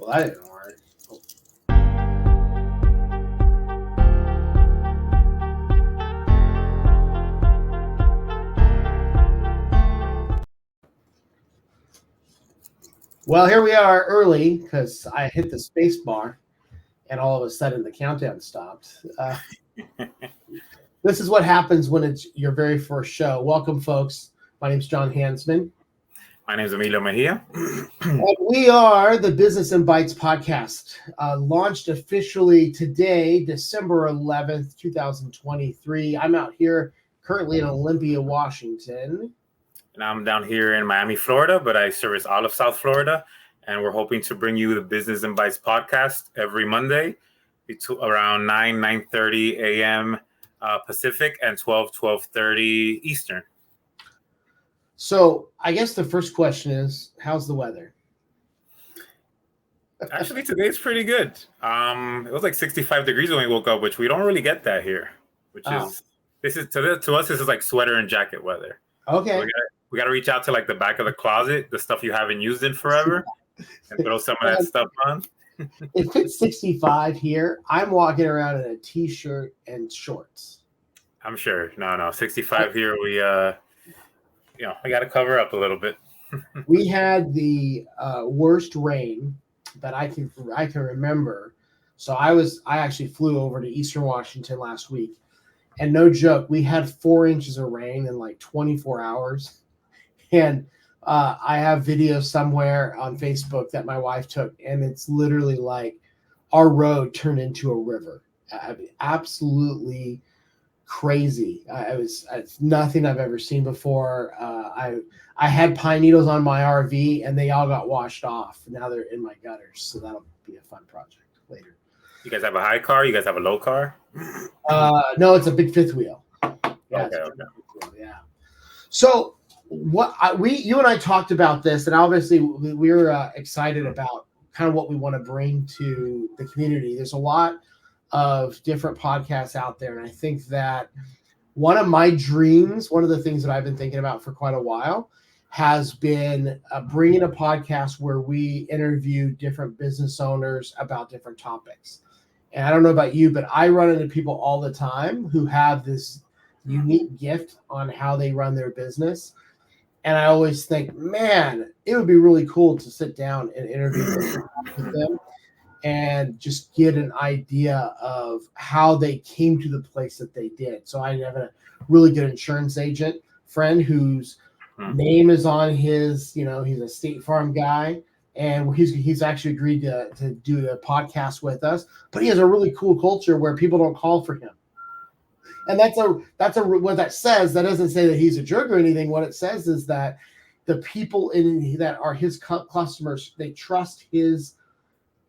Well, that didn't work. Well, here we are early because I hit the space bar and all of a sudden the countdown stopped. This is what happens when it's your very first show. Welcome, folks. My name is John Hansman. My name is Emilio Mejia. And we are the Business and Bytes podcast, launched officially today, December 11th, 2023. I'm out here currently in Olympia, Washington. And I'm down here in Miami, Florida, but I service all of South Florida. And we're hoping to bring you the Business and Bytes podcast every Monday around 9:30 a.m. Pacific and 12:30 Eastern. So I guess the first question is, how's the weather? Actually, today's pretty good. It was like 65 degrees when we woke up, which we don't really get that here. This is to us, this is like sweater and jacket weather. Okay. So we got to reach out to like the back of the closet, the stuff you haven't used in forever, and throw some of that stuff on. If it's 65 here, I'm walking around in a t-shirt and shorts. I'm sure. No, 65 here. We I got to cover up a little bit. We had the worst rain that I can remember. So I actually flew over to Eastern Washington last week, and no joke, we had 4 inches of rain in like 24 hours. And I have videos somewhere on Facebook that my wife took, and it's literally like our road turned into a river. I mean, absolutely crazy. It's nothing I've ever seen before. I had pine needles on my RV, and they all got washed off. Now they're in my gutters, so that'll be a fun project later. You guys have a high car? You guys have a low car? No, it's a big fifth wheel. Yeah, okay. Yeah. So you and I talked about this, and obviously we're excited about kind of what we want to bring to the community. There's a lot of different podcasts out there, and I think that one of my dreams, one of the things that I've been thinking about for quite a while, has been bringing a podcast where we interview different business owners about different topics. And I don't know about you, but I run into people all the time who have this unique gift on how they run their business. And I always think, man, it would be really cool to sit down and interview with them and just get an idea of how they came to the place that they did. So I have a really good insurance agent friend whose name is on his, he's a State Farm guy, and he's actually agreed to do the podcast with us. But he has a really cool culture where people don't call for him. And that's what that says. That doesn't say that he's a jerk or anything. What it says is that the people that are his customers, they trust his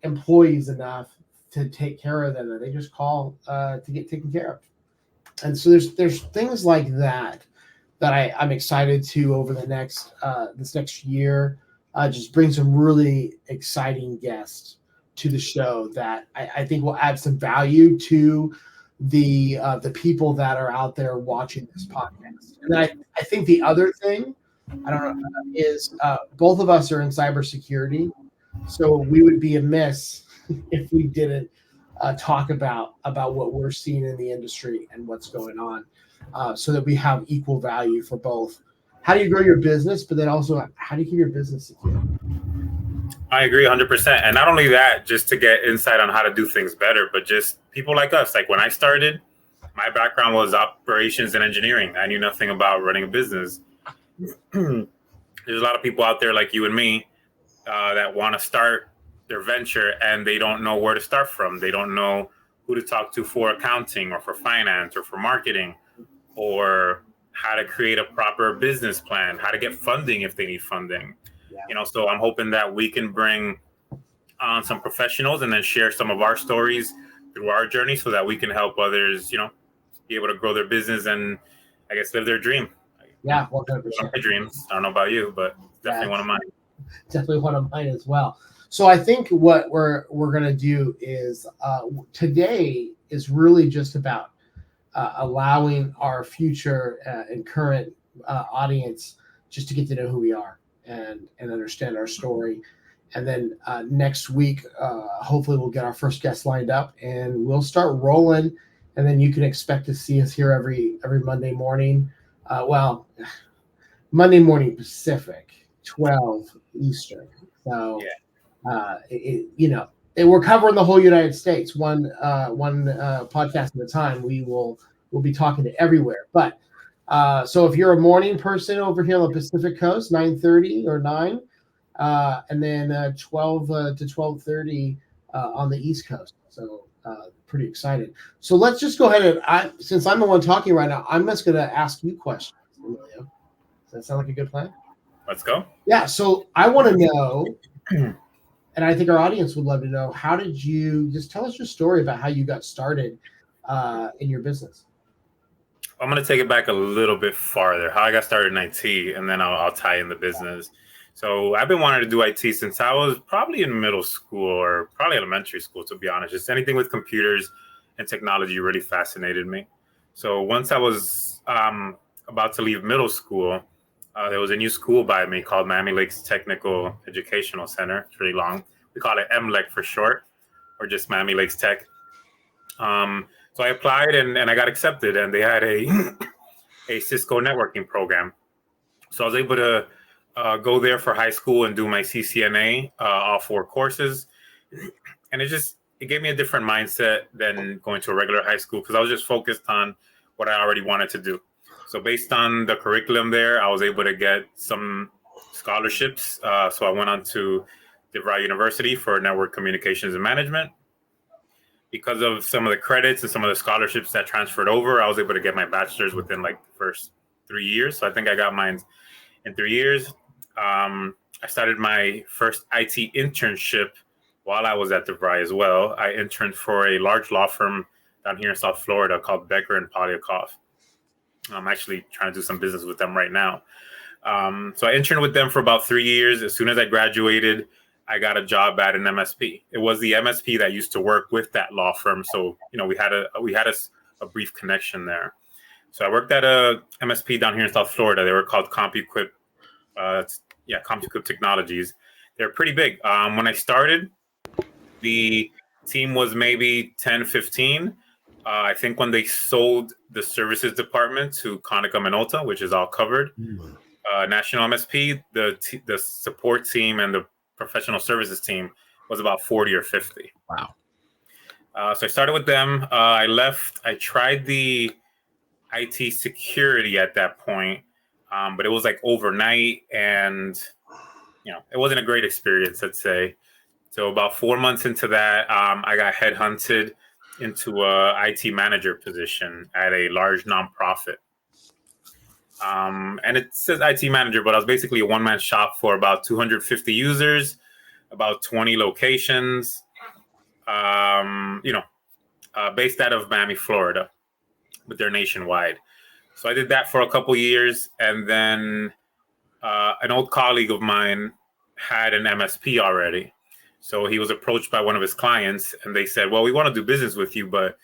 employees enough to take care of them, and they just call to get taken care of. And so there's things like that I'm excited to over the this next year just bring some really exciting guests to the show that I think will add some value to the people that are out there watching this podcast. And I think the other thing, I don't know, is both of us are in cybersecurity, so we would be amiss if we didn't talk about what we're seeing in the industry and what's going on, so that we have equal value for both. How do you grow your business, but then also how do you keep your business secure? I agree 100%. And not only that, just to get insight on how to do things better, but just people like us. Like when I started, my background was operations and engineering. I knew nothing about running a business. There's a lot of people out there like you and me that want to start their venture, and they don't know where to start from. They don't know who to talk to for accounting or for finance or for marketing, or how to create a proper business plan, how to get funding if they need funding. Yeah. So I'm hoping that we can bring on some professionals and then share some of our stories through our journey so that we can help others, be able to grow their business and I guess live their dream. Yeah, 100%. One of my dreams. I don't know about you, but definitely one of mine. Definitely one of mine as well. So I think what we're going to do is today is really just about allowing our future and current audience just to get to know who we are and understand our story And then next week, hopefully we'll get our first guest lined up and we'll start rolling. And then you can expect to see us here every Monday morning. Monday morning Pacific, 12 Eastern. So, we're covering the whole United States, one podcast at a time. We'll be talking to everywhere. But so if you're a morning person over here on the Pacific Coast, 9:30 or 9, and then 12 to 12:30 on the East Coast. So pretty excited. So let's just go ahead and since I'm the one talking right now, I'm just going to ask you questions, Emilio. Does that sound like a good plan? Let's go. Yeah. So I want to know, and I think our audience would love to know, how did you just tell us your story about how you got started in your business? I'm going to take it back a little bit farther. How I got started in IT, and then I'll tie in the business. So I've been wanting to do IT since I was probably in middle school or probably elementary school, to be honest. Just anything with computers and technology really fascinated me. So once I was about to leave middle school, there was a new school by me called Miami Lakes Technical Educational Center. It's really long. We call it MLEC for short, or just Miami Lakes Tech. So I applied and I got accepted, and they had a Cisco networking program. So I was able to go there for high school and do my CCNA, all 4 courses. And it gave me a different mindset than going to a regular high school, because I was just focused on what I already wanted to do. So based on the curriculum there, I was able to get some scholarships. So I went on to DeVry University for network communications and management. Because of some of the credits and some of the scholarships that transferred over, I was able to get my bachelor's within like the first 3 years. So I think I got mine in 3 years. I started my first IT internship while I was at DeVry as well. I interned for a large law firm down here in South Florida called Becker and Polyakov. I'm actually trying to do some business with them right now. So I interned with them for about 3 years. As soon as I graduated, I got a job at an MSP. It was the MSP that used to work with that law firm. So, we had a brief connection there. So I worked at a MSP down here in South Florida. They were called CompuEquip. CompuEquip Technologies. They're pretty big. When I started, the team was maybe 10, 15. I think when they sold the services department to Konica Minolta, which is all covered, national MSP, the support team and the professional services team was about 40 or 50. Wow. So I started with them. I left. I tried the IT security at that point, but it was like overnight, and it wasn't a great experience, I'd say. So about 4 months into that, I got headhunted into a IT manager position at a large nonprofit. And it says IT manager, but I was basically a one-man shop for about 250 users, about 20 locations, based out of Miami, Florida, but they're nationwide. So I did that for a couple years, and then an old colleague of mine had an MSP already. So he was approached by one of his clients, and they said, well, we want to do business with you, but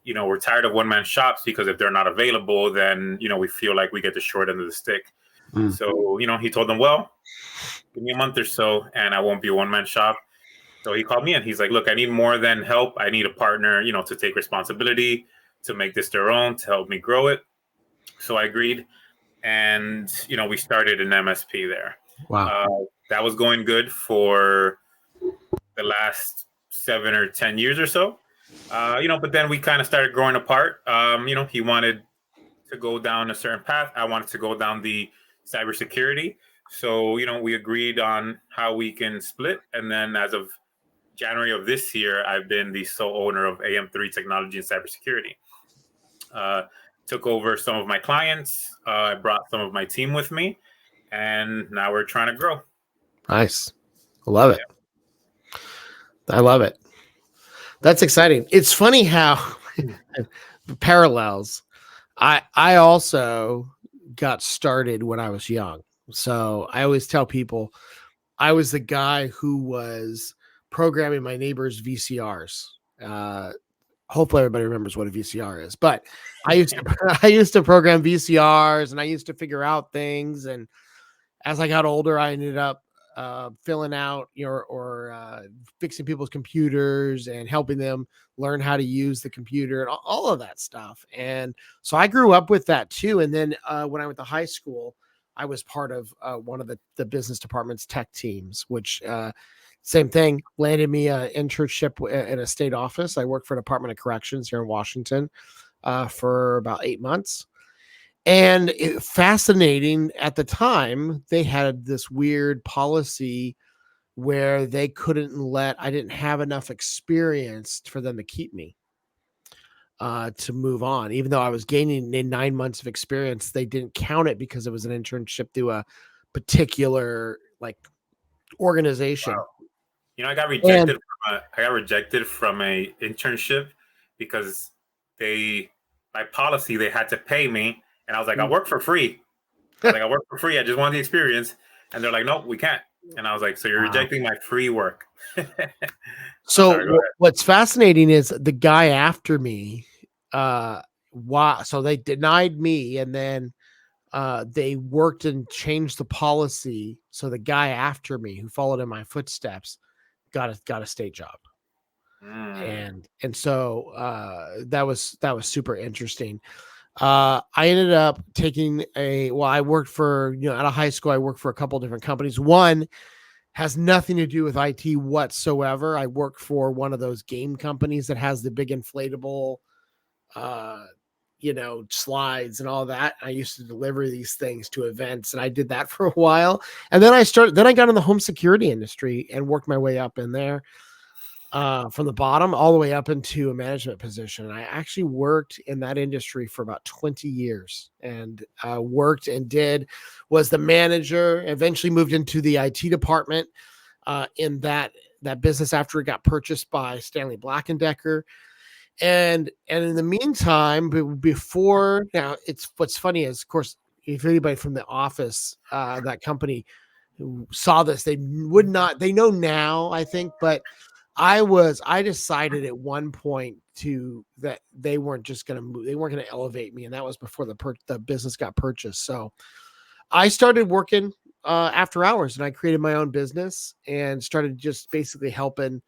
we're tired of one-man shops, because if they're not available, then, we feel like we get the short end of the stick. So, he told them, well, give me a month or so and I won't be a one-man shop. So he called me and he's like, look, I need more than help. I need a partner, to take responsibility, to make this their own, to help me grow it. So I agreed. And, we started an MSP there. Wow. That was going good for the last 7 or 10 years or so. But then we kind of started growing apart. He wanted to go down a certain path. I wanted to go down the cybersecurity. So, we agreed on how we can split. And then as of January of this year, I've been the sole owner of AM3 Technology and Cybersecurity. Took over some of my clients. I brought some of my team with me. And now we're trying to grow. Nice. I love it. I love it. That's exciting. It's funny how parallels. I also got started when I was young. So I always tell people I was the guy who was programming my neighbor's VCRs. Hopefully everybody remembers what a VCR is, but I used to program VCRs, and I used to figure out things. And as I got older, I ended up filling out or fixing people's computers and helping them learn how to use the computer and all of that stuff. And so I grew up with that too. And then when I went to high school, I was part of one of the business department's tech teams, which same thing, landed me an internship in a state office. I worked for Department of Corrections here in Washington for about 8 months. And fascinating at the time, they had this weird policy where they couldn't I didn't have enough experience for them to keep me to move on. Even though I was gaining in 9 months of experience, they didn't count it because it was an internship through a particular like organization. Wow. I got rejected. I got rejected from a internship because by policy, they had to pay me, and I was like, I work for free. I work for free. I just want the experience, and they're like, no, we can't. And I was like, so you're rejecting my free work. So what's fascinating is the guy after me. So they denied me, and then they worked and changed the policy. So the guy after me, who followed in my footsteps, got a state job. And so that was super interesting. I ended up taking I worked for, out of high school, I worked for a couple of different companies. One has nothing to do with IT whatsoever. I worked for one of those game companies that has the big inflatable, slides and all that. I used to deliver these things to events, and I did that for a while. And then I got in the home security industry and worked my way up in there. From the bottom all the way up into a management position. And I actually worked in that industry for about 20 years and was the manager, eventually moved into the IT department in that business after it got purchased by Stanley Black & Decker. And in the meantime, before now, what's funny is, of course, if anybody from the office, that company who saw this, they know now, I think, but I decided at one point that they weren't just going to move. They weren't going to elevate me. And that was before the business got purchased. So I started working after hours, and I created my own business and started just basically helping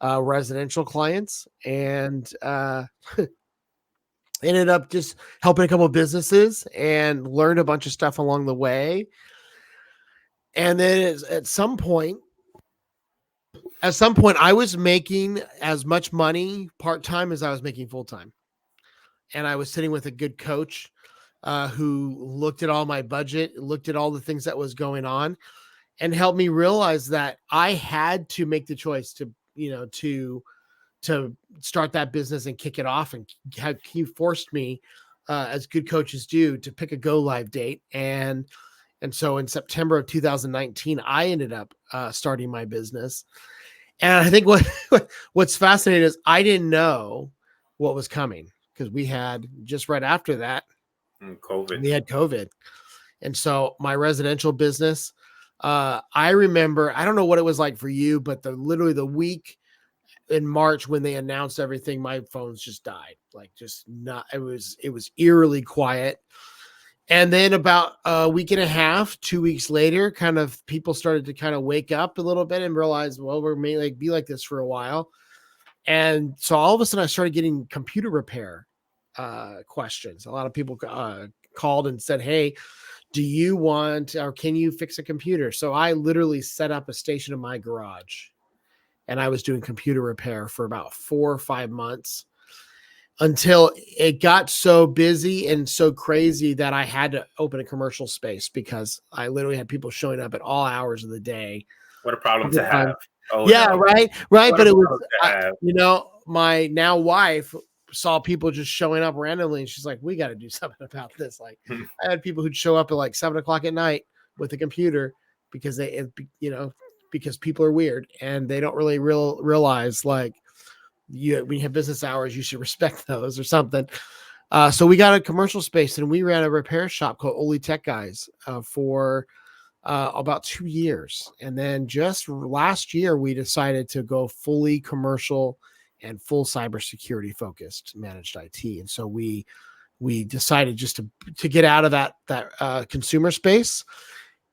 residential clients, and ended up just helping a couple of businesses and learned a bunch of stuff along the way. And then at some point, I was making as much money part-time as I was making full-time. And I was sitting with a good coach who looked at all my budget, looked at all the things that was going on, and helped me realize that I had to make the choice to start that business and kick it off. And he forced me, as good coaches do, to pick a go live date. And so in September of 2019, I ended up starting my business. And I think what's fascinating is I didn't know what was coming, because we had just right after that, COVID. We had COVID. And so my residential business, I remember, I don't know what it was like for you, but literally the week in March when they announced everything, my phones just died. It was eerily quiet. And then about a week and a half, 2 weeks later, kind of people started to kind of wake up a little bit and realize, well, we're may be like this for a while. And so all of a sudden I started getting computer repair questions. A lot of people called and said, hey, do you want, or can you fix a computer? So I literally set up a station in my garage, and I was doing computer repair for about 4 or 5 months, until it got so busy and so crazy that I had to open a commercial space, because I literally had people showing up at all hours of the day. What a problem to have. Oh, yeah, no. Right. But it was, my now wife saw people just showing up randomly, and she's like, we got to do something about this. Like I had people who'd show up at like 7 o'clock at night with a computer because because people are weird and they don't really realize, like, when you have business hours, you should respect those or something. So we got a commercial space, and we ran a repair shop called Oli Tech Guys for about 2 years. And then just last year, we decided to go fully commercial and full cybersecurity focused managed IT. And so we decided just to get out of that consumer space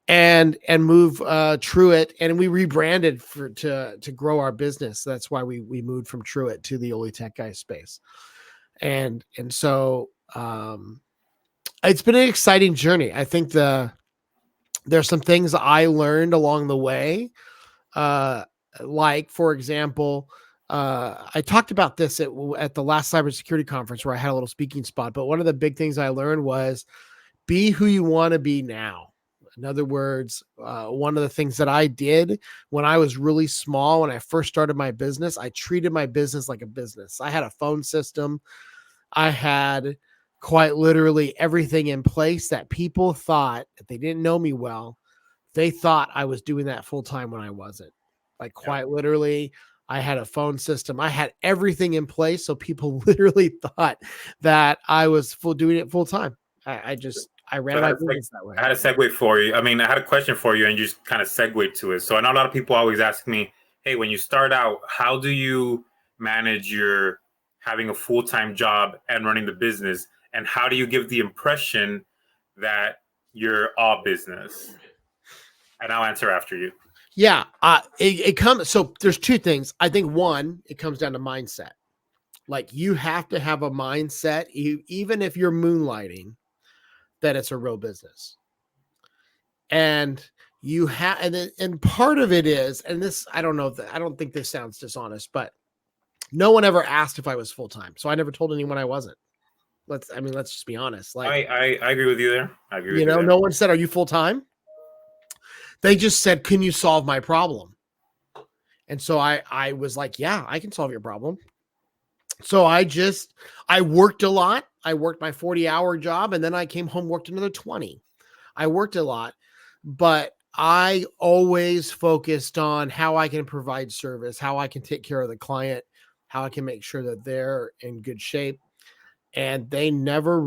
and move Truett, and we rebranded to grow our business. That's why we moved from Truett to the Oli Tech Guy space. And so it's been an exciting journey. I think there's some things I learned along the way. Like, for example, I talked about this at the last cybersecurity conference where I had a little speaking spot, but one of the big things I learned was be who you want to be now. In other words, one of the things that I did when I was really small, when I first started my business, I treated my business like a business. I had a phone system. I had quite literally everything in place that people thought, if they didn't know me well, they thought I was doing that full time when I wasn't. Like, quite literally, I had a phone system. I had everything in place. So people literally thought that I was doing it full time. I ran my business that way. I had a segue for you. I mean, I had a question for you, and you just kind of segued to it. So I know a lot of people always ask me, hey, when you start out, how do you manage your having a full-time job and running the business? And how do you give the impression that you're all business? And I'll answer after you. Yeah. It comes, so there's two things. I think one, it comes down to mindset. Like, you have to have a mindset, even if you're moonlighting, that it's a real business. And you have, and part of it is, and this, I don't think this sounds dishonest, but no one ever asked if I was full-time. So I never told anyone I wasn't. Let's just be honest. Like, I agree with you there. I agree with you there. No one said, are you full-time? They just said, can you solve my problem? And so I was like, yeah, I can solve your problem. So I worked a lot. I worked my 40-hour job, and then I came home, worked another 20. I worked a lot, but I always focused on how I can provide service, how I can take care of the client, how I can make sure that they're in good shape. And they never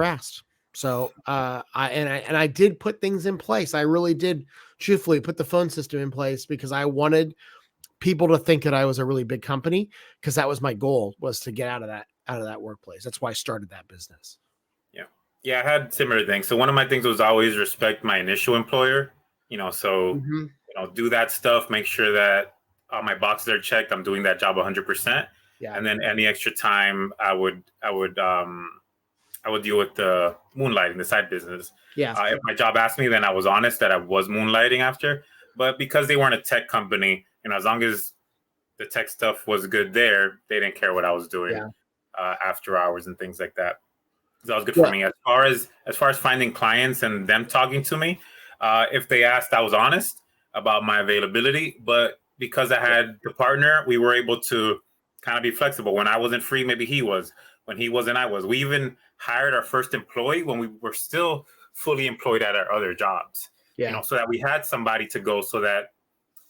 asked. So I did put things in place. I really did truthfully put the phone system in place because I wanted people to think that I was a really big company, because that was my goal, was to get out of that workplace. That's why I started that business. Yeah, I had similar things. So one of my things was always respect my initial employer, so, do that stuff, make sure that all my boxes are checked. I'm doing that job 100%. Yeah. And then any extra time I would deal with the moonlighting, the side business. Yeah. If my job asked me, then I was honest that I was moonlighting after. But because they weren't a tech company, as long as the tech stuff was good there, they didn't care what I was doing after hours and things like that. So that was good for me. As far as finding clients and them talking to me, if they asked, I was honest about my availability. But because I had the partner, we were able to kind of be flexible. When I wasn't free, maybe he was. When he wasn't, I was. We even hired our first employee when we were still fully employed at our other jobs. So that we had somebody to go, so that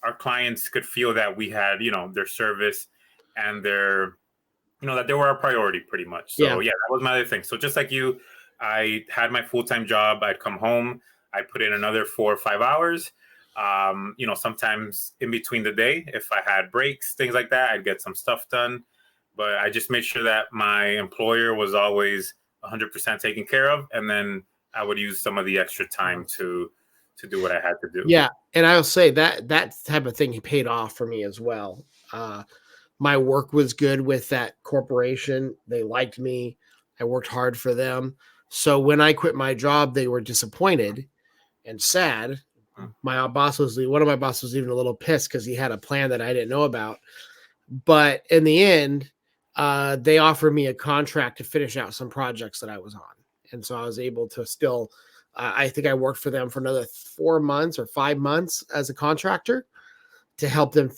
our clients could feel that we had, their service and their, that they were our priority pretty much. So that was my other thing. So just like you, I had my full-time job. I'd come home. I'd put in another 4 or 5 hours. Sometimes in between the day, if I had breaks, things like that, I'd get some stuff done. But I just made sure that my employer was always 100% taken care of. And then I would use some of the extra time to do what I had to do. Yeah. And I'll say that type of thing paid off for me as well. My work was good with that corporation. They liked me. I worked hard for them. So when I quit my job, they were disappointed and sad. One of my bosses was even a little pissed because he had a plan that I didn't know about. But in the end, they offered me a contract to finish out some projects that I was on. And so I was able to still, I think I worked for them for another 4 months or 5 months as a contractor to help them,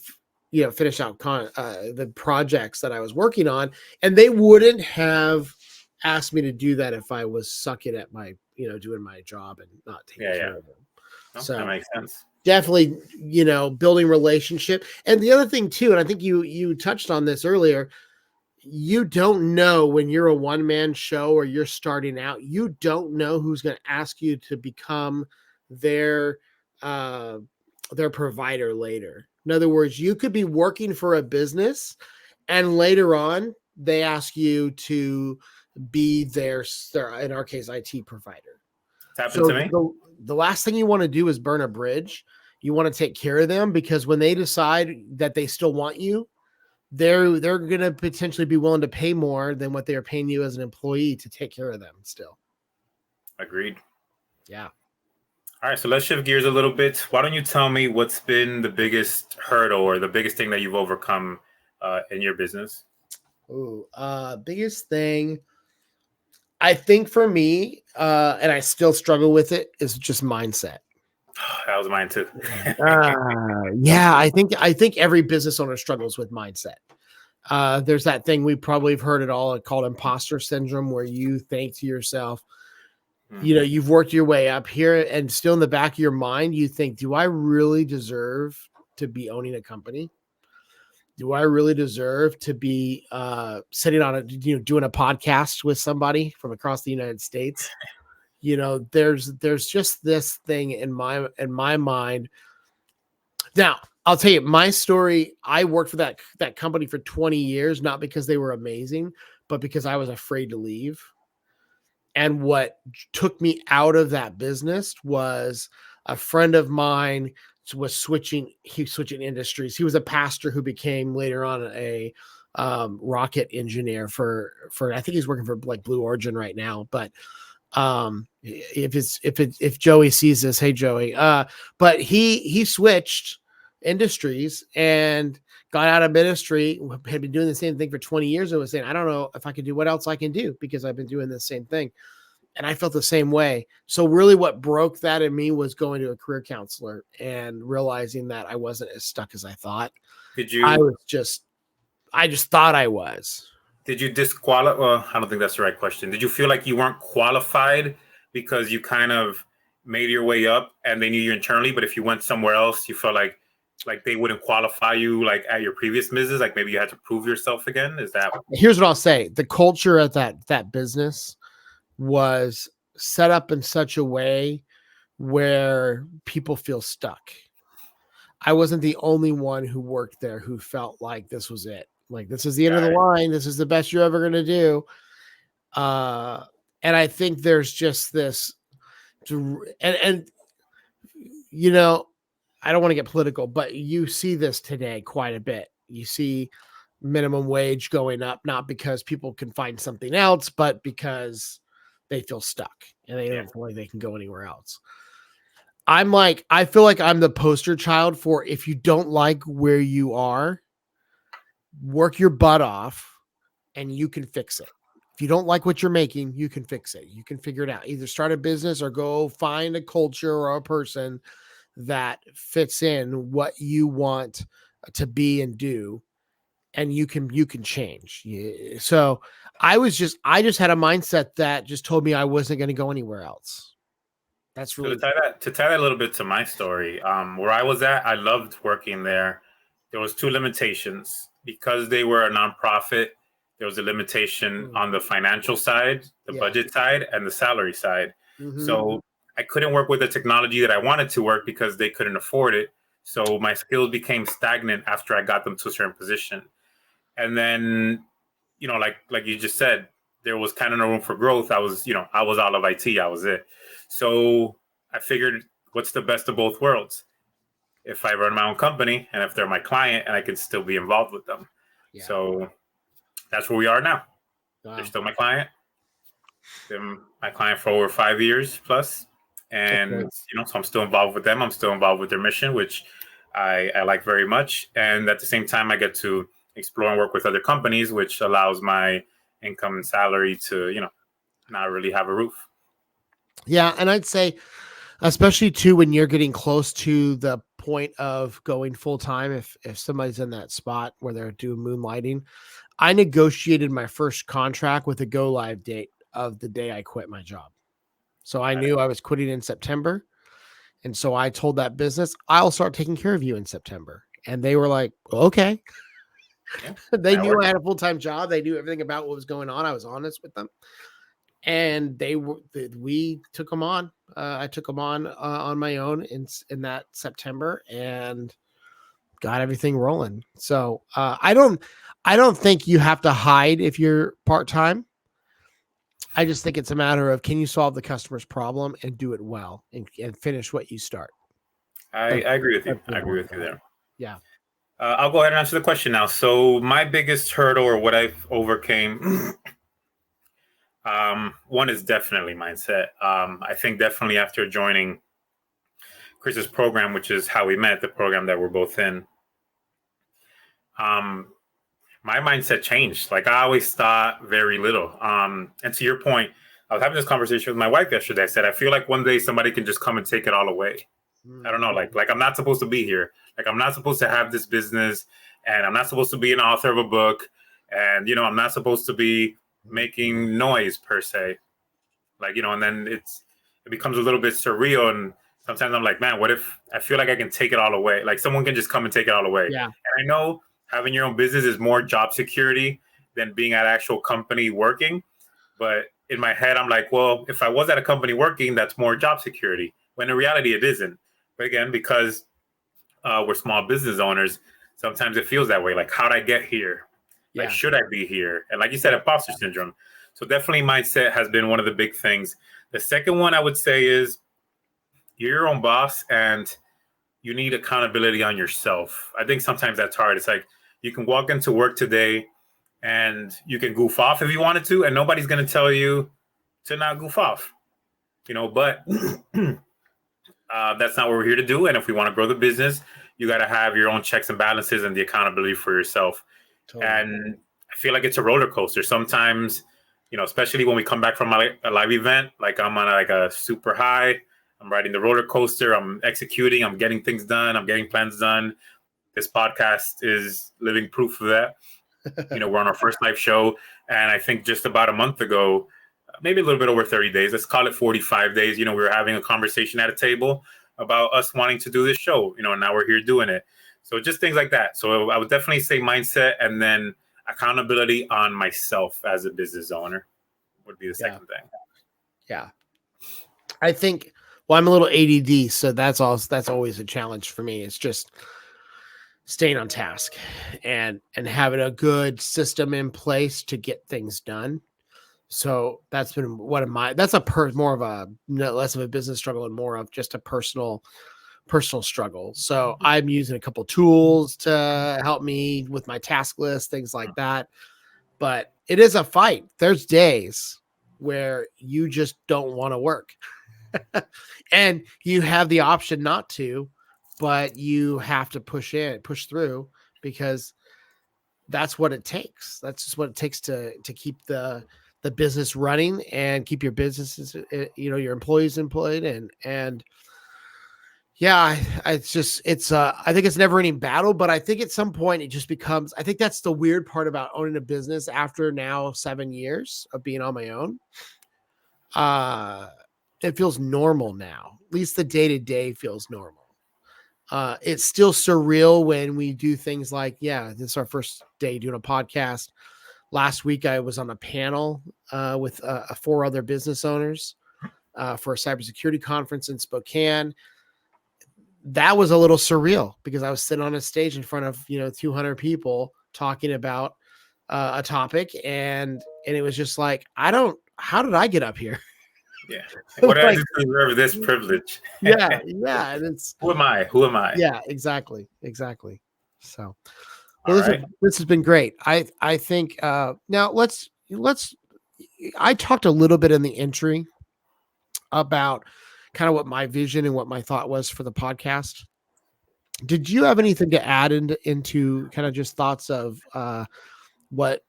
finish out the projects that I was working on. And they wouldn't have asked me to do that if I was sucking at my, doing my job and not taking care of them. So that makes sense. Definitely, building relationship. And the other thing too, and I think you touched on this earlier, you don't know when you're a one-man show or you're starting out, you don't know who's going to ask you to become their provider later. In other words, you could be working for a business and later on they ask you to be their in our case, IT provider. It's happened to me. the last thing you want to do is burn a bridge. You want to take care of them, because when they decide that they still want you, they're going to potentially be willing to pay more than what they're paying you as an employee to take care of them still. Agreed. Yeah. All right, so let's shift gears a little bit. Why don't you tell me what's been the biggest hurdle or the biggest thing that you've overcome in your business? Ooh, biggest thing, I think for me, and I still struggle with it, is just mindset. That was mine too. Yeah, I think every business owner struggles with mindset. There's that thing we probably have heard it all called imposter syndrome, where you think to yourself, you know, you've worked your way up here, and still in the back of your mind, you think, do I really deserve to be owning a company? Do I really deserve to be sitting on a, doing a podcast with somebody from across the United States? There's just this thing in my mind. Now, I'll tell you my story. I worked for that company for 20 years, not because they were amazing, but because I was afraid to leave. And what took me out of that business was a friend of mine was switching industries. He was a pastor who became later on a rocket engineer for I think he's working for like Blue Origin right now. But if Joey sees this, hey Joey, but he switched industries and got out of ministry, had been doing the same thing for 20 years, and was saying, I don't know if I can do what else I can do, because I've been doing the same thing. And I felt the same way. So really what broke that in me was going to a career counselor and realizing that I wasn't as stuck as I thought. I just thought I was. Did you disqualify? Well, I don't think that's the right question. Did you feel like you weren't qualified because you kind of made your way up and they knew you internally, but if you went somewhere else, you felt like they wouldn't qualify you like at your previous business? Like maybe you had to prove yourself again? Is that? Here's what I'll say. The culture at that business was set up in such a way where people feel stuck. I wasn't the only one who worked there who felt like this was it. Like, this is the end of the line. This is the best you're ever going to do. And I think there's just this, and I don't want to get political, but you see this today quite a bit. You see minimum wage going up, not because people can find something else, but because they feel stuck and they don't feel like they can go anywhere else. I feel like I'm the poster child for, if you don't like where you are, work your butt off and you can fix it. If you don't like what you're making, you can fix it. You can figure it out. Either start a business or go find a culture or a person that fits in what you want to be and do, and you can change. So I just had a mindset that just told me I wasn't going to go anywhere else. That's really to tie that a little bit to my story. Where I was at, I loved working there. There was two limitations. Because they were a nonprofit, there was a limitation on the financial side, the budget side, and the salary side. Mm-hmm. So I couldn't work with the technology that I wanted to work because they couldn't afford it. So my skills became stagnant after I got them to a certain position. And then, like you just said, there was kind of no room for growth. I was out of IT. I was it. So I figured, what's the best of both worlds? If I run my own company and if they're my client and I can still be involved with them. Yeah. So that's where we are now. Wow. They're still my client. Been my client for over 5 years plus. And, so I'm still involved with them. I'm still involved with their mission, which I like very much. And at the same time, I get to explore and work with other companies, which allows my income and salary to, not really have a roof. Yeah. And I'd say, especially too, when you're getting close to the point of going full time, if somebody's in that spot where they're doing moonlighting, I negotiated my first contract with a go live date of the day I quit my job. So I knew I was quitting in September. And so I told that business, I'll start taking care of you in September. And they were like, okay. Yeah, they knew I had a full-time job. They knew everything about what was going on. I was honest with them. And we took them on. I took them on my own in that September and got everything rolling. So I don't think you have to hide if you're part-time. I just think it's a matter of, can you solve the customer's problem and do it well and finish what you start? I agree with you. That's the I agree with important you part. there. Yeah. I'll go ahead and answer the question now. So my biggest hurdle or what I've overcame, one is definitely mindset. I think definitely after joining Chris's program, which is how we met, the program that we're both in, my mindset changed. Like I always thought very little. And to your point, I was having this conversation with my wife yesterday. I said, I feel like one day somebody can just come and take it all away. I don't know, like I'm not supposed to be here. Like I'm not supposed to have this business, and I'm not supposed to be an author of a book, and I'm not supposed to be making noise per se. Like and then it becomes a little bit surreal, and sometimes I'm like, man, what if I feel like I can take it all away? Like someone can just come and take it all away. Yeah. And I know having your own business is more job security than being at actual company working, but in my head, I'm like, well, if I was at a company working, that's more job security. When in reality, it isn't. But again, because we're small business owners, sometimes it feels that way. Like, how'd I get here? Like, should I be here? And like you said, imposter syndrome. So definitely mindset has been one of the big things. The second one I would say is you're your own boss and you need accountability on yourself. I think sometimes that's hard. It's like you can walk into work today and you can goof off if you wanted to, and nobody's going to tell you to not goof off, but that's not what we're here to do. And if we want to grow the business, you got to have your own checks and balances and the accountability for yourself. Totally. And I feel like it's a roller coaster. Sometimes, especially when we come back from a live event, like I'm on a super high, I'm riding the roller coaster, I'm executing, I'm getting things done, I'm getting plans done. This podcast is living proof of that. We're on our first live show. And I think just about a month ago, maybe a little bit over 30 days, let's call it 45 days, we were having a conversation at a table about us wanting to do this show, and now we're here doing it. So just things like that. So I would definitely say mindset, and then accountability on myself as a business owner would be the second thing. Yeah. I think, well, I'm a little ADD, so that's always a challenge for me. It's just staying on task and having a good system in place to get things done. So that's been less of a business struggle and more of just a personal struggle. So I'm using a couple tools to help me with my task list, things like that. But it is a fight. There's days where you just don't want to work and you have the option not to, but you have to push through because that's what it takes. That's just what it takes to keep the business running and keep your businesses, your employees employed. And yeah, I think it's a never ending battle, but I think at some point it just becomes, I think that's the weird part about owning a business after now 7 years of being on my own. It feels normal now. At least the day-to-day feels normal. It's still surreal when we do things like, this is our first day doing a podcast. Last week, I was on a panel with 4 other business owners for a cybersecurity conference in Spokane. That was a little surreal because I was sitting on a stage in front of 200 people talking about a topic, and it was just like, how did I get up here? Yeah. What did I do to deserve this privilege? yeah. And it's Who am I? Yeah, exactly. So, well, this has been great. I think now let's. I talked a little bit in the entry about kind of what my vision and what my thought was for the podcast. Did you have anything to add into kind of just thoughts of what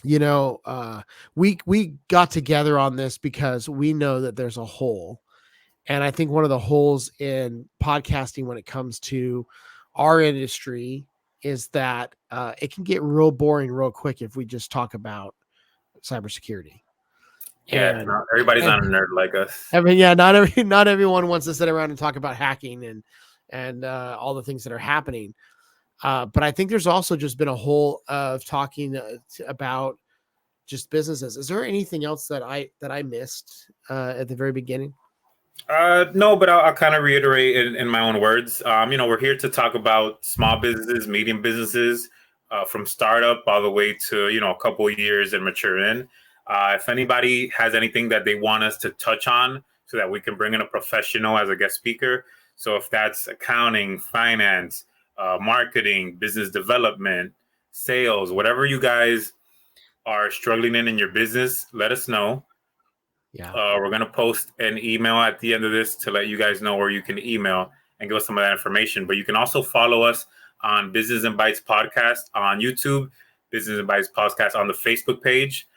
we got together on this because we know that there's a hole. And I think one of the holes in podcasting when it comes to our industry is that it can get real boring real quick if we just talk about cybersecurity. Yeah, everybody's not a nerd like us. I mean, not everyone wants to sit around and talk about hacking and all the things that are happening. But I think there's also just been a hole of talking about just businesses. Is there anything else that I missed at the very beginning? No, but I'll kind of reiterate in my own words. We're here to talk about small businesses, medium businesses, from startup all the way to, a couple of years and mature in. If anybody has anything that they want us to touch on so that we can bring in a professional as a guest speaker. So if that's accounting, finance, marketing, business development, sales, whatever you guys are struggling in your business, let us know. Yeah. We're going to post an email at the end of this to let you guys know where you can email and give us some of that information. But you can also follow us on Business and Bytes Podcast on YouTube, Business and Bytes Podcast on the Facebook page.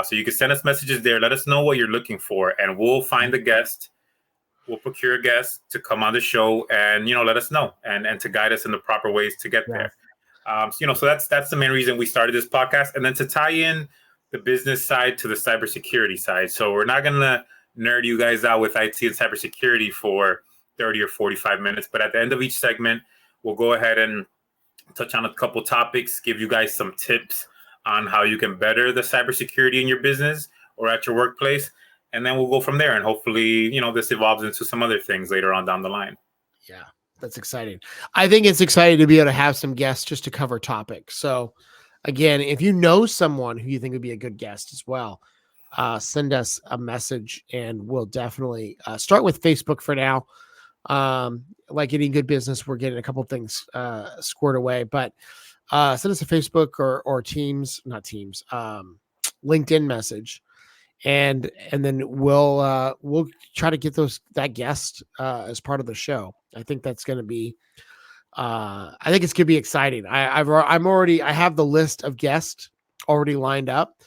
So you can send us messages there. Let us know what you're looking for, and we'll find a guest. We'll procure a guest to come on the show and, let us know and to guide us in the proper ways to get there. So that's the main reason we started this podcast. And then to tie in the business side to the cybersecurity side. So we're not going to nerd you guys out with IT and cybersecurity for 30 or 45 minutes. But at the end of each segment, we'll go ahead and touch on a couple topics, give you guys some tips on how you can better the cybersecurity in your business or at your workplace. And then we'll go from there. And hopefully, this evolves into some other things later on down the line. Yeah, that's exciting. I think it's exciting to be able to have some guests just to cover topics. So again, if you know someone who you think would be a good guest as well, send us a message and we'll definitely start with Facebook for now. Like any good business, we're getting a couple things squared away, but send us a Facebook or LinkedIn message. And then we'll try to get that guest as part of the show. I think that's going to be I think it's going to be exciting. I have the list of guests already lined up,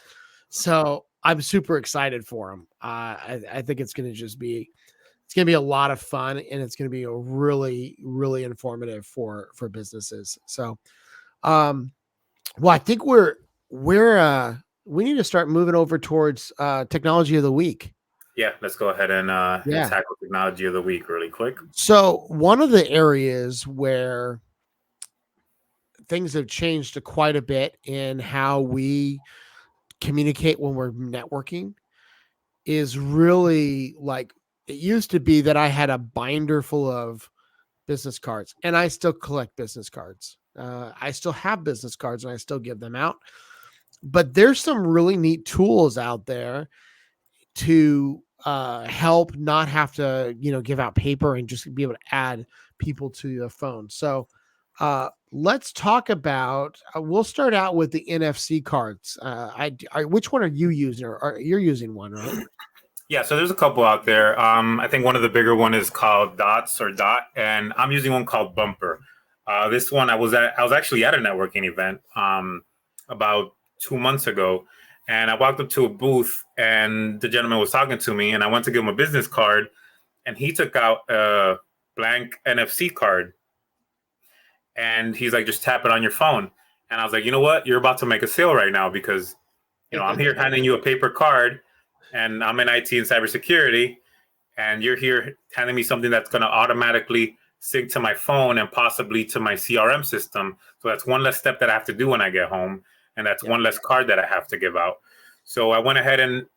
so I'm super excited for them. I think it's going to be a lot of fun, and it's going to be a really, really informative for businesses. So, well, I think we need to start moving over towards technology of the week. Yeah, let's go ahead and tackle technology of the week really quick. So one of the areas where things have changed quite a bit in how we communicate when we're networking is really like it used to be that I had a binder full of business cards, and I still collect business cards. I still have business cards and I still give them out. But there's some really neat tools out there to help not have to, give out paper and just be able to add people to your phone. So let's talk about, we'll start out with the NFC cards. Which one are you using? Or you're using one, right? Yeah, so there's a couple out there. I think one of the bigger one is called Dots or Dot, and I'm using one called Bumper. This one I was actually at a networking event about 2 months ago, and I walked up to a booth and the gentleman was talking to me, and I went to give him a business card, and he took out a blank NFC card, and he's like, just tap it on your phone. And I was like, you know what? You're about to make a sale right now because, I'm here handing you a paper card, and I'm in IT and cybersecurity, and you're here handing me something that's going to automatically sync to my phone and possibly to my CRM system. So that's one less step that I have to do when I get home. And that's one less card that I have to give out. So I went ahead and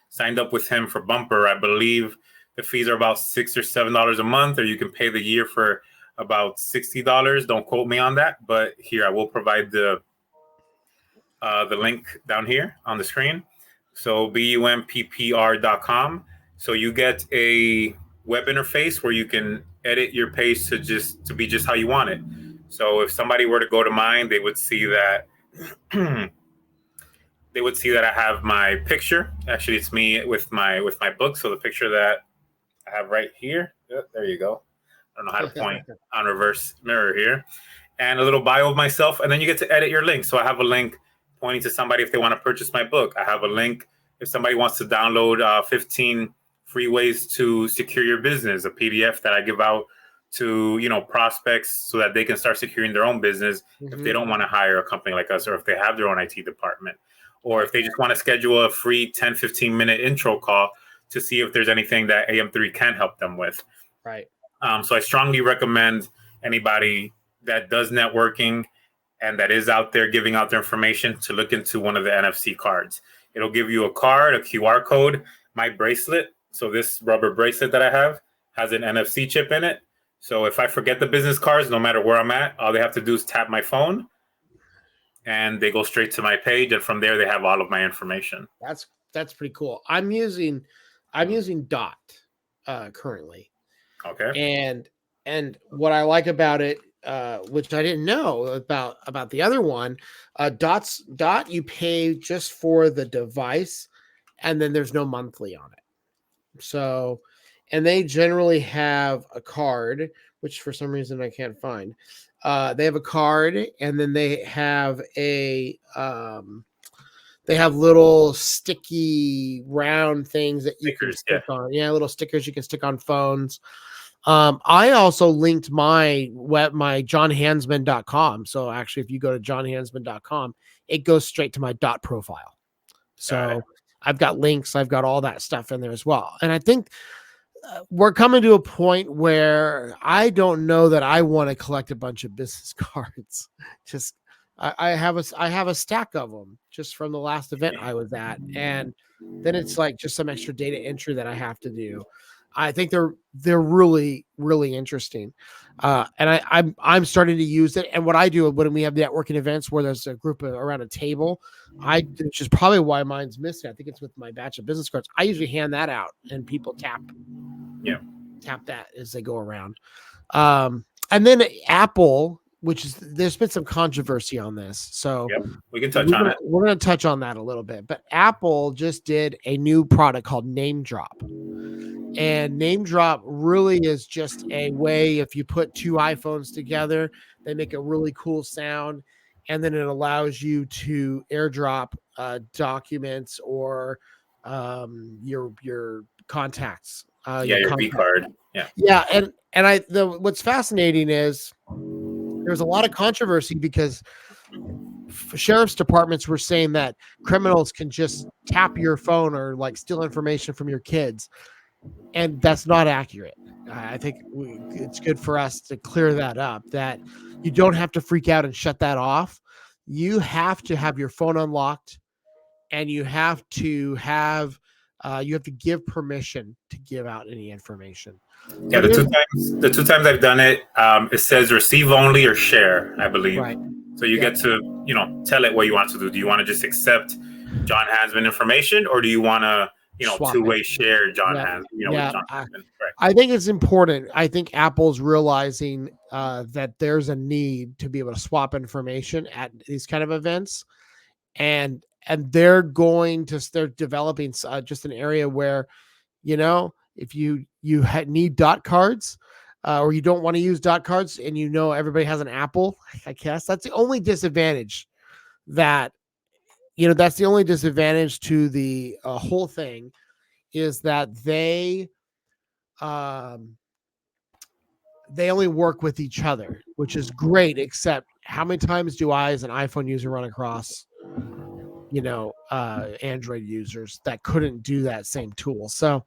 signed up with him for Bumper. I believe the fees are about $6 or $7 a month, or you can pay the year for about $60. Don't quote me on that, but here I will provide the link down here on the screen. So BUMPPR.com. So you get a web interface where you can edit your page to be just how you want it. So if somebody were to go to mine, they would see that I have my picture. Actually, it's me with my book. So the picture that I have right here, there you go. I don't know how to point on reverse mirror here, and a little bio of myself, and then you get to edit your link. So I have a link pointing to somebody if they want to purchase my book. I have a link if somebody wants to download 15 free ways to secure your business, a PDF that I give out to prospects so that they can start securing their own business if they don't want to hire a company like us, or if they have their own IT department, or if they just want to schedule a free 10-15 minute intro call to see if there's anything that AM3 can help them with. Right. So I strongly recommend anybody that does networking and that is out there giving out their information to look into one of the NFC cards. It'll give you a card, a QR code, my bracelet. So this rubber bracelet that I have has an NFC chip in it. So if I forget the business cards, no matter where I'm at, all they have to do is tap my phone and they go straight to my page, and from there they have all of my information. That's pretty cool. I'm using Dot currently. Okay. And what I like about it, which I didn't know about the other one, Dot you pay just for the device, and then there's no monthly on it. So, and they generally have a card, which for some reason I can't find. They have a card, and then they have they have little sticky round things that you can stick on. Yeah, little stickers you can stick on phones. I also linked my johnhansman.com. So actually, if you go to johnhansman.com, it goes straight to my Dot profile. So I've got links, I've got all that stuff in there as well. And I think we're coming to a point where I don't know that I want to collect a bunch of business cards. Just I have a stack of them just from the last event I was at, and then it's like just some extra data entry that I have to do. I think they're really, really interesting, and I'm starting to use it. And what I do when we have networking events where there's a group around a table, which is probably why mine's missing. I think it's with my batch of business cards. I usually hand that out, and people tap that as they go around. And then Apple, which is there's been some controversy on this, so we can touch on it. We're going to touch on that a little bit. But Apple just did a new product called Name Drop. And Name Drop really is just a way, if you put two iPhones together, they make a really cool sound, and then it allows you to airdrop documents or your contacts. Your V card. Yeah, and what's fascinating is there's a lot of controversy because sheriff's departments were saying that criminals can just tap your phone or like steal information from your kids. And that's not accurate. I think it's good for us to clear that up, that you don't have to freak out and shut that off. You have to have your phone unlocked, and you have to give permission to give out any information. Yeah, the two times I've done it, it says receive only or share, I believe. Right. So you get to, tell it what you want to do. Do you want to just accept John Hansman information, or do you want to two-way share John Hansman, with John Hansman. Right. I think it's important. I think Apple's realizing that there's a need to be able to swap information at these kind of events, and they're developing just an area where, if you need Dot cards, or you don't want to use Dot cards, and everybody has an Apple, I guess that's the only disadvantage that's the only disadvantage to the whole thing, is that they only work with each other, which is great, except how many times do I, as an iPhone user, run across, Android users that couldn't do that same tool? So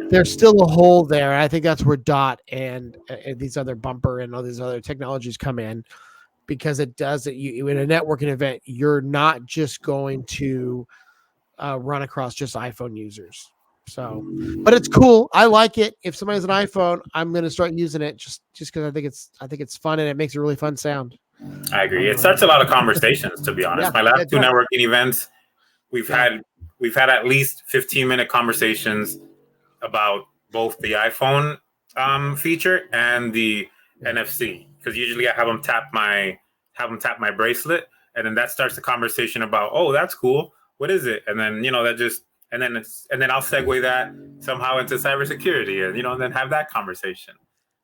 there's still a hole there. I think that's where Dot and these other bumper and all these other technologies come in, because it does it. You in a networking event, you're not just going to run across just iPhone users. So, but it's cool. I like it. If somebody has an iPhone, I'm going to start using it just because I think it's fun, and it makes a really fun sound. I agree. It starts a lot of conversations, to be honest. My last two networking events, we've had at least 15-minute conversations about both the iPhone feature and the NFC. Because usually I have them tap my bracelet, and then that starts the conversation about, oh, that's cool. What is it? And then and then I'll segue that somehow into cybersecurity, and and then have that conversation,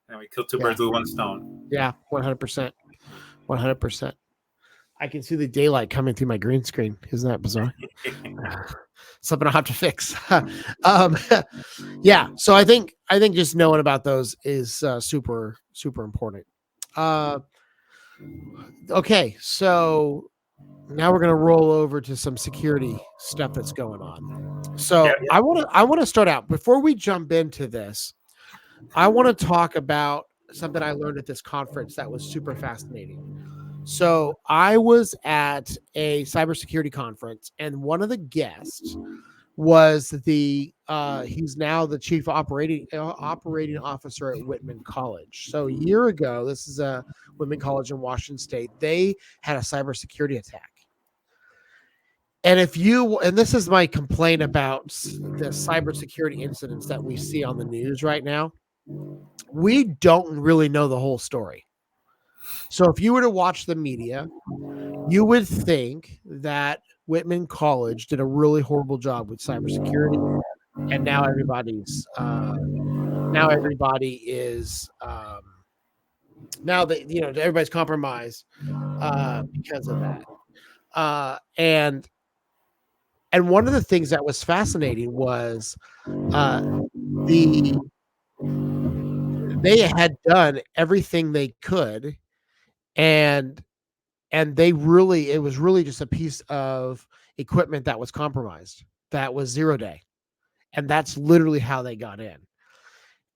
and we kill two birds with one stone. Yeah, 100%, 100%. I can see the daylight coming through my green screen. Isn't that bizarre? Something I'll have to fix. Yeah. So I think just knowing about those is super, super important. Okay, so now we're going to roll over to some security stuff that's going on. So I want to start out, before we jump into this, I want to talk about something I learned at this conference that was super fascinating. So I was at a cybersecurity conference, and one of the guests was the he's now the chief operating officer at Whitman College. So a year ago, this is a Whitman College in Washington State. They had a cybersecurity attack. And this is my complaint about the cybersecurity incidents that we see on the news right now. We don't really know the whole story. So if you were to watch the media, you would think that Whitman College did a really horrible job with cybersecurity, and now everybody is now that everybody's compromised because of that. And one of the things that was fascinating was they had done everything they could, and it was really just a piece of equipment that was compromised. That was 0 day. And that's literally how they got in.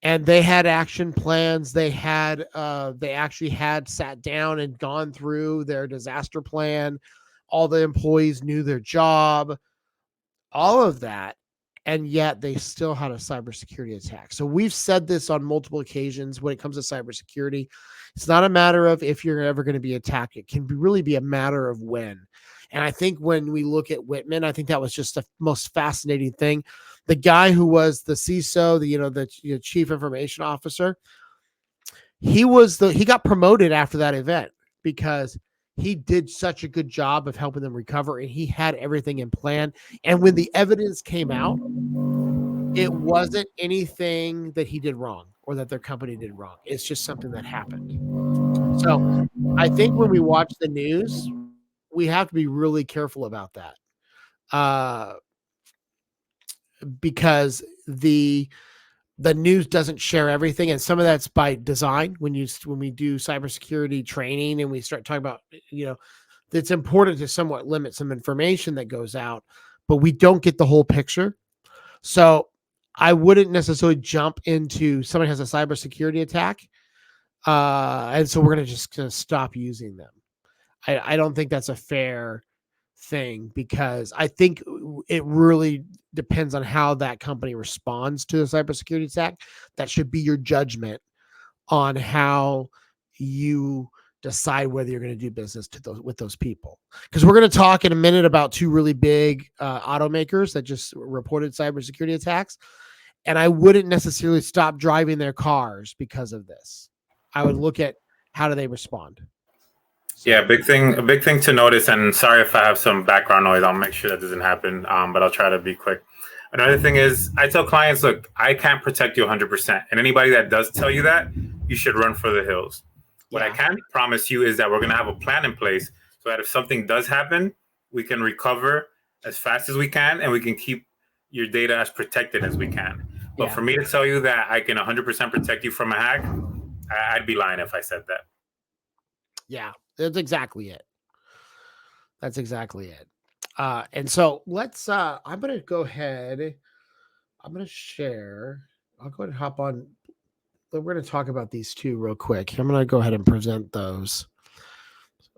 And they had action plans. They actually had sat down and gone through their disaster plan. All the employees knew their job, all of that. And yet they still had a cybersecurity attack. So we've said this on multiple occasions when it comes to cybersecurity. It's not a matter of if you're ever going to be attacked. It can really be a matter of when. And I think when we look at Whitman, I think that was just the most fascinating thing. The guy who was the CISO, the chief information officer, he got promoted after that event because he did such a good job of helping them recover, and he had everything in plan. And when the evidence came out, it wasn't anything that he did wrong or that their company did wrong. It's just something that happened. So I think when we watch the news, we have to be really careful about that. Because the news doesn't share everything, and some of that's by design. When we do cybersecurity training and we start talking about, it's important to somewhat limit some information that goes out, but we don't get the whole picture. So I wouldn't necessarily jump into somebody has a cybersecurity attack, and so we're going to stop using them. I don't think that's a fair thing, because I think it really depends on how that company responds to the cybersecurity attack. That should be your judgment on how you decide whether you're going to do business with those people. Because we're going to talk in a minute about two really big automakers that just reported cybersecurity attacks. And I wouldn't necessarily stop driving their cars because of this. I would look at how do they respond. Yeah, a big thing to notice, and sorry if I have some background noise, I'll make sure that doesn't happen, but I'll try to be quick. Another thing is, I tell clients, look, I can't protect you 100%. And anybody that does tell you that, you should run for the hills. What I can promise you is that we're going to have a plan in place so that if something does happen, we can recover as fast as we can, and we can keep your data as protected as we can. But for me to tell you that I can 100% protect you from a hack, I'd be lying if I said that. Yeah, that's exactly it. And so let's, I'm going to go ahead. I'm going to share. I'll go ahead and hop on. We're going to talk about these two real quick. I'm going to go ahead and present those.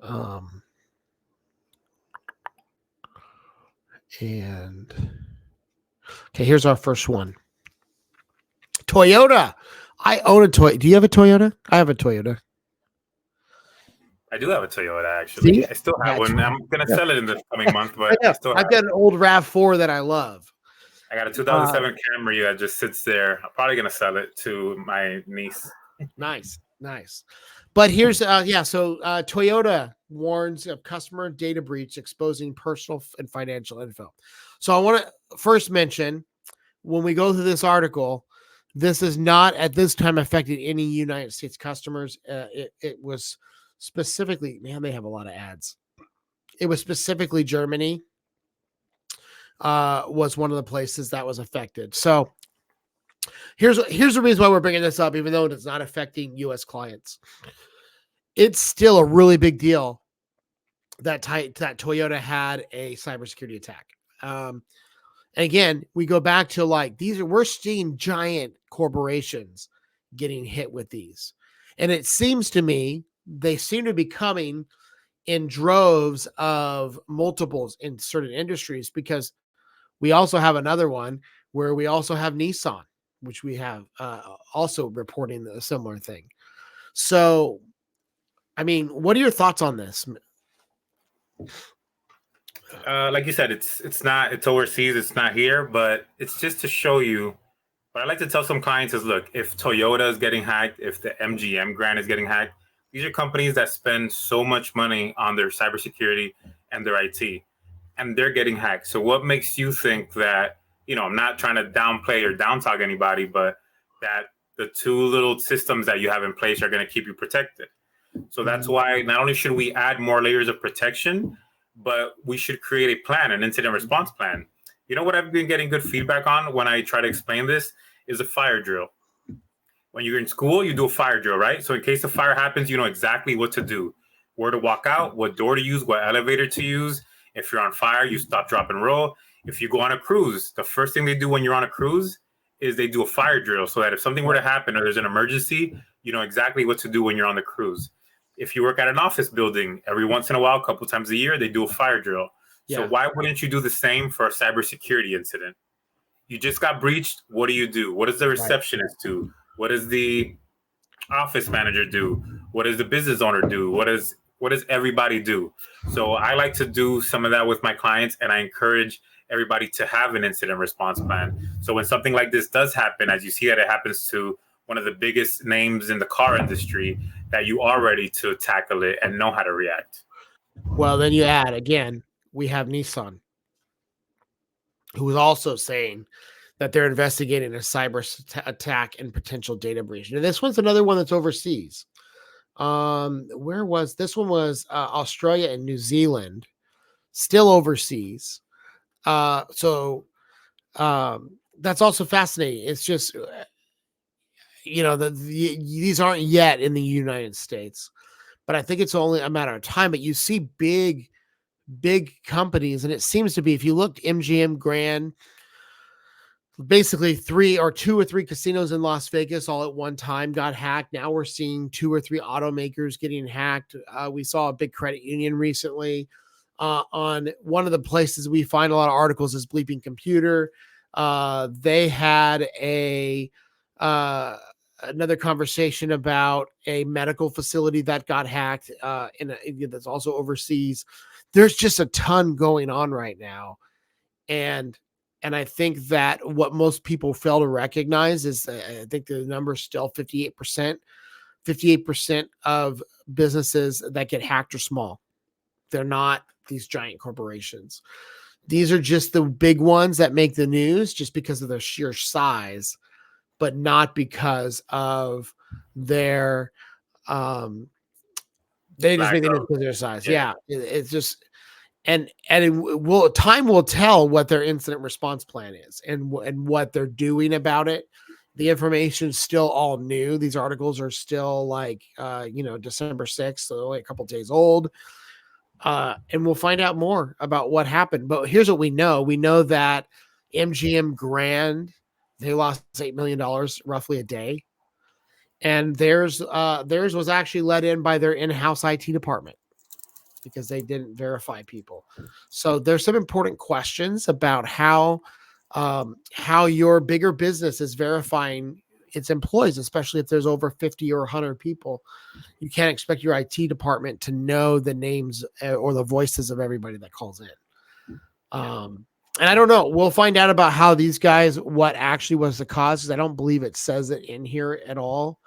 And okay, here's our first one. Toyota. I own a Toyota. Do you have a Toyota? I have a Toyota. I do have a Toyota, actually. See? I still have one. I'm going to sell it in the coming month, but I've got an old RAV4 that I love. I got a 2007 Camry that just sits there. I'm probably going to sell it to my niece. Nice. But here's, so Toyota warns of customer data breach exposing personal and financial info. So I want to first mention, when we go through this article, this is not at this time affecting any United States customers. It was specifically, man, they have a lot of ads. It was specifically Germany was one of the places that was affected. So here's the reason why we're bringing this up, even though it's not affecting U.S. clients. It's still a really big deal that Toyota had a cybersecurity attack. Again, we go back to we're seeing giant corporations getting hit with these. And it seems to me they seem to be coming in droves of multiples in certain industries, because We also have another one where we also have Nissan, which we have also reporting a similar thing. So, I mean, what are your thoughts on this? Like you said, it's overseas, it's not here, but it's just to show you. What I like to tell some clients is, look, if Toyota is getting hacked, if the MGM Grand is getting hacked, these are companies that spend so much money on their cybersecurity and their IT, and they're getting hacked. So what makes you think that, I'm not trying to downplay or downtalk anybody, but that the two little systems that you have in place are going to keep you protected? So that's why not only should we add more layers of protection, but we should create a plan, an incident response plan. You know what I've been getting good feedback on when I try to explain this is a fire drill. When you're in school, you do a fire drill, right? So in case a fire happens, you know exactly what to do, where to walk out, what door to use, what elevator to use. If you're on fire, you stop, drop, and roll. If you go on a cruise, the first thing they do when you're on a cruise is they do a fire drill so that if something were to happen or there's an emergency, you know exactly what to do when you're on the cruise. If you work at an office building, every once in a while, a couple times a year, they do a fire drill. Yeah. So why wouldn't you do the same for a cybersecurity incident? You just got breached. What do you do? What does the receptionist do? What does the office manager do? What does the business owner do? What does everybody do? So I like to do some of that with my clients, and I encourage everybody to have an incident response plan. So when something like this does happen, as you see that it happens to one of the biggest names in the car industry, that you are ready to tackle it and know how to react. Well, then you add, again, we have Nissan, who is also saying that they're investigating a cyber attack and potential data breach. And this one's another one that's overseas. Where was this one? Was Australia and New Zealand, still overseas. So that's also fascinating. It's just, these aren't yet in the United States, but I think it's only a matter of time. But you see big companies, and it seems to be, if you look, MGM Grand, basically 2 or 3 casinos in Las Vegas all at one time got hacked. Now we're seeing 2 or 3 automakers getting hacked. We saw a big credit union recently. On one of the places we find a lot of articles is Bleeping Computer. They had another conversation about a medical facility that got hacked, that's also overseas. There's just a ton going on right now. And I think that what most people fail to recognize is, I think the number is still 58%. 58% of businesses that get hacked are small. They're not these giant corporations. These are just the big ones that make the news just because of their sheer size, but not because of their they just make the news because of their size. Yeah. It's just, and time will tell what their incident response plan is and what they're doing about it. The information is still all new. These articles are still like December 6th, so only a couple days old. And we'll find out more about what happened. But here's what we know. We know that MGM Grand, they lost $8 million roughly a day. And theirs was actually let in by their in-house IT department because they didn't verify people. So there's some important questions about how your bigger business is verifying its employees, especially if there's over 50 or 100 people. You can't expect your IT department to know the names or the voices of everybody that calls in. And I don't know. We'll find out about how these guys, what actually was the cause, because I don't believe it says it in here at all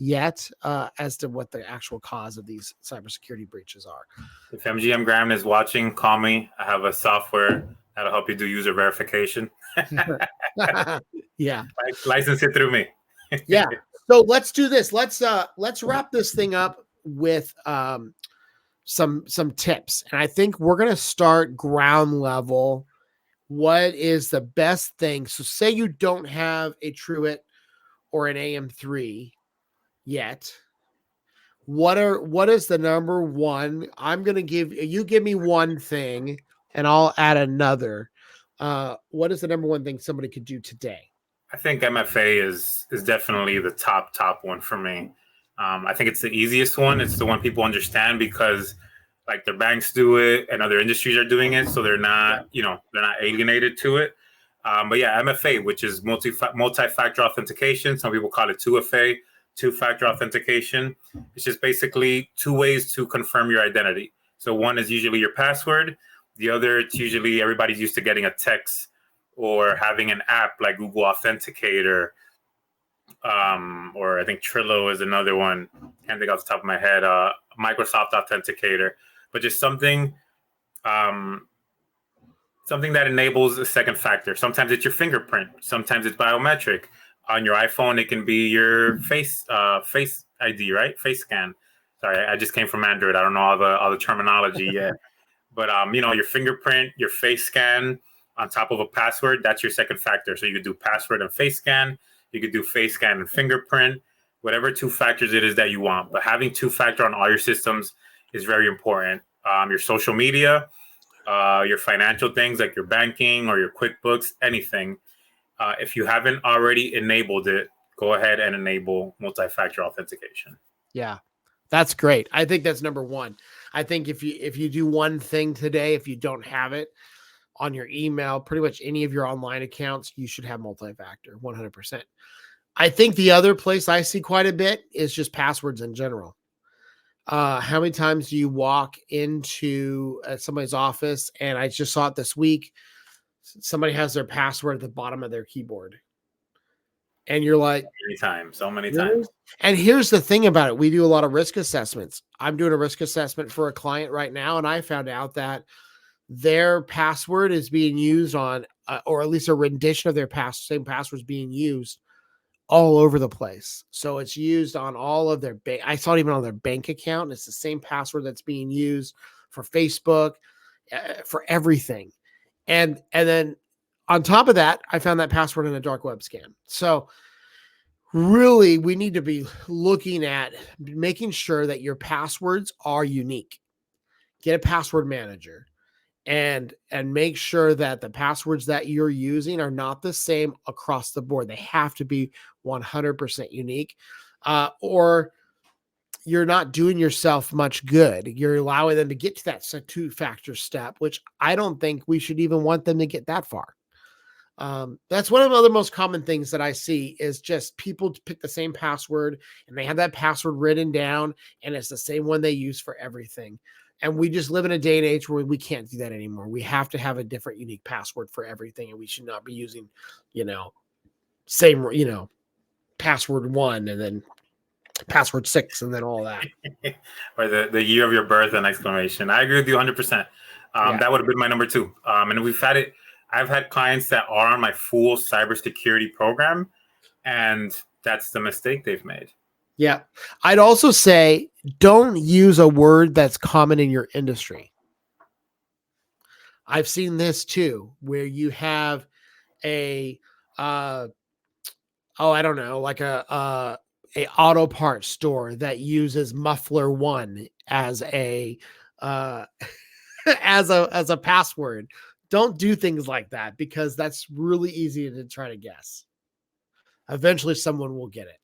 yet as to what the actual cause of these cybersecurity breaches are. If MGM Grand is watching, call me. I have a software that'll help you do user verification. Yeah. License it through me. Yeah. So let's do this. Let's wrap this thing up with some tips. And I think we're going to start ground level. What is the best thing? So say you don't have a Truett or an AM3 yet. What is the number one? I'm going to give me one thing and I'll add another. What is the number one thing somebody could do today? I think MFA is definitely the top one for me. I think it's the easiest one. It's the one people understand because like their banks do it and other industries are doing it. So they're not alienated to it. But yeah, MFA, which is multi-factor authentication. Some people call it 2FA, two-factor authentication. It's just basically two ways to confirm your identity. So one is usually your password. The other, it's usually everybody's used to getting a text or having an app like Google Authenticator, or I think Trello is another one. Can't think off the top of my head. Microsoft Authenticator, but just something that enables a second factor. Sometimes it's your fingerprint. Sometimes it's biometric. On your iPhone, it can be your face ID, right? Face scan. Sorry, I just came from Android. I don't know all the terminology yet. But your fingerprint, your face scan on top of a password, that's your second factor. So you could do password and face scan. You could do face scan and fingerprint, whatever two factors it is that you want. But having two factor on all your systems is very important. Your social media, your financial things like your banking or your QuickBooks, anything. If you haven't already enabled it, go ahead and enable multi-factor authentication. Yeah, that's great. I think that's number one. I think if you do one thing today, if you don't have it on your email, pretty much any of your online accounts, you should have multi-factor 100%. I think the other place I see quite a bit is just passwords in general. How many times do you walk into somebody's office, and I just saw it this week, somebody has their password at the bottom of their keyboard. And you're like, so many times. And here's the thing about it. We do a lot of risk assessments. I'm doing a risk assessment for a client right now, and I found out that their password is being used on, or at least a rendition of their same password is being used all over the place. So it's used on all of their bank. I saw it even on their bank account. It's the same password that's being used for Facebook, for everything. And then on top of that, I found that password in a dark web scan. So really, we need to be looking at making sure that your passwords are unique. Get a password manager and make sure that the passwords that you're using are not the same across the board. They have to be 100% unique, or you're not doing yourself much good. You're allowing them to get to that two-factor step, which I don't think we should even want them to get that far. That's one of the other most common things that I see is just people pick the same password and they have that password written down and it's the same one they use for everything. And we just live in a day and age where we can't do that anymore. We have to have a different unique password for everything. And we should not be using, same, password 1 and then password 6 and then all that. Or the year of your birth and exclamation. I agree with you 100%. That would have been my number 2. And we've had it. I've had clients that are on my full cybersecurity program, and that's the mistake they've made. Yeah. I'd also say don't use a word that's common in your industry. I've seen this too, where you have a, I don't know, like a auto parts store that uses muffler 1 as a, as a password. Don't do things like that because that's really easy to try to guess. Eventually someone will get it.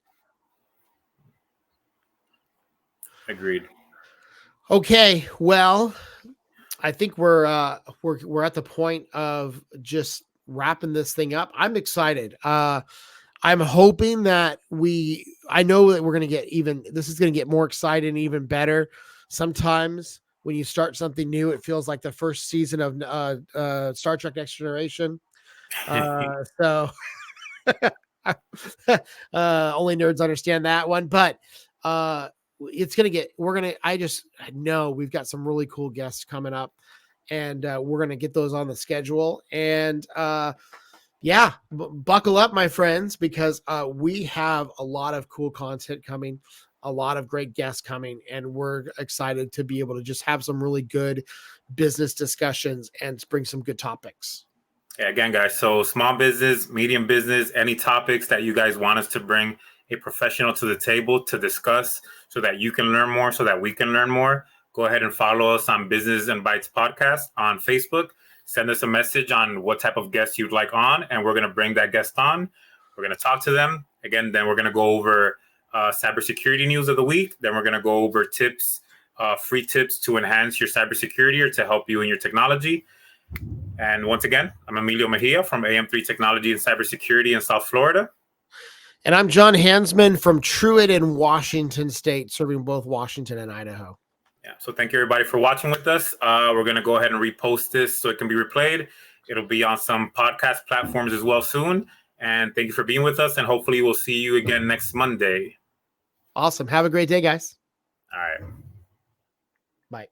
Agreed. Okay, well, I think we're at the point of just wrapping this thing up. I'm excited. I'm hoping that I know that we're going to get this is going to get more exciting and even better. Sometimes when you start something new, it feels like the first season of Star Trek Next Generation. So only nerds understand that one, but it's going to get, I know we've got some really cool guests coming up and we're going to get those on the schedule and buckle up, my friends, because we have a lot of cool content coming, a lot of great guests coming, and we're excited to be able to just have some really good business discussions and bring some good topics. Yeah, again, guys, so small business, medium business, any topics that you guys want us to bring a professional to the table to discuss so that you can learn more, so that we can learn more, go ahead and follow us on Business and Bytes Podcast on Facebook. Send us a message on what type of guest you'd like on, and we're going to bring that guest on. We're going to talk to them. Again, then we're going to go over cybersecurity news of the week. Then we're going to go over tips, free tips to enhance your cybersecurity or to help you in your technology. And once again, I'm Emilio Mejia from AM3 Technology and Cybersecurity in South Florida. And I'm John Hansman from Truett in Washington State, serving both Washington and Idaho. Yeah, so thank you everybody for watching with us. We're going to go ahead and repost this so it can be replayed. It'll be on some podcast platforms as well soon. And thank you for being with us. And hopefully we'll see you again next Monday. Awesome. Have a great day, guys. All right. Bye.